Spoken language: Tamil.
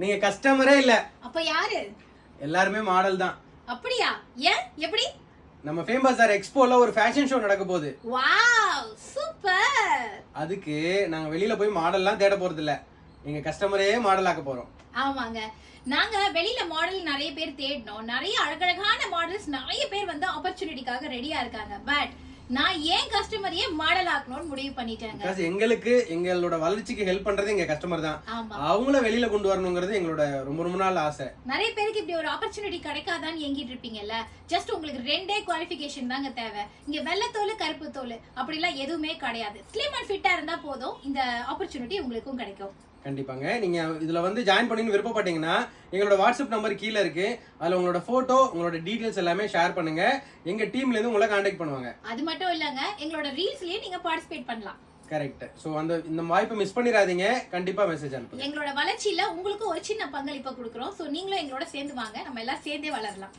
நீங்க கஸ்டமரே இல்ல. அப்ப யாரு? எல்லாருமே மாடல் தான். அப்படியா? ஏன்? எப்படி? நம்ம ஃபேம் பஜார் எக்ஸ்போல ஒரு ஃபேஷன் ஷோ நடக்க போகுது. Wow, super. அதுக்கு நாங்க வெளியில போய் மாடல்லாம் தேட போறது இல்ல. நீங்க கஸ்டமரே மாடல் ஆக்க போறோம். ஆமாங்க, நாங்க வெளியில மாடல் நிறைய பேர் தேடினோம். நிறைய அழகழகான மாடல்ஸ் நிறைய பேர் வந்து ஆப்பர்ச்சுனிட்டிக்காக ரெடியா இருக்காங்க. பட் நான் ஏன் கஸ்டமரையே மாடல் ஆக்கணும்னு முடிவு பண்ணிட்டேங்க. எங்களுக்கு எங்களோட வளர்ச்சிக்கு ஹெல்ப் பண்றது எங்க கஸ்டமர் தான். அவங்கள வெளியில கொண்டு வரணுங்கிறது எங்களோட ரொம்ப நாள் ஆசை. நிறைய பேருக்கு இப்படி ஒரு ஆப்பர்ச்சுனிட்டி கிடைக்காதான்னு ஏங்கிட்டு இருப்பீங்கல்ல. ஜஸ்ட் உங்களுக்கு 2 குவாலிஃபிகேஷன் தாங்க தேவை. இங்க வெள்ளத்தோல் கருப்பு தோல் அப்படிலாம் எதுவுமே கிடையாது. ஸ்லிம் அண்ட் ஃபிட்டா இருந்தா போதும், இந்த ஆப்பர்ச்சுனிட்டி உங்களுக்கும் கிடைக்கும். கண்டிப்பாங்க. நீங்க இதுல வந்து ஜாயின் பண்ணி விருப்பப்பட்டீங்கன்னா எங்களோட வாட்ஸ்அப் நம்பர் கீழே இருக்கு. அதுல உங்களோட போட்டோ, உங்களோட டீடைல்ஸ் எல்லாமே ஷேர் பண்ணுங்க. எங்க டீம்ல இருந்து உங்களை கான்டாக்ட் பண்ணுவாங்க. அது மட்டும் இல்லங்க, எங்களோட ரீல்ஸ்லயே நீங்க பார்ட்டிசிபேட் பண்ணலாம். கரெக்ட். சோ இந்த வாய்ப்பை மிஸ் பண்ணிராதீங்க. கண்டிப்பா மெசேஜ் அனுப்புங்க. எங்களோட வளர்ச்சியில உங்களுக்கு ஒரு சின்ன பங்களிப்பை கொடுக்குறோம். சோ நீங்களும் எங்களோட சேர்ந்து வாங்க, நம்ம எல்லாம் சேர்ந்தே வளரலாம்.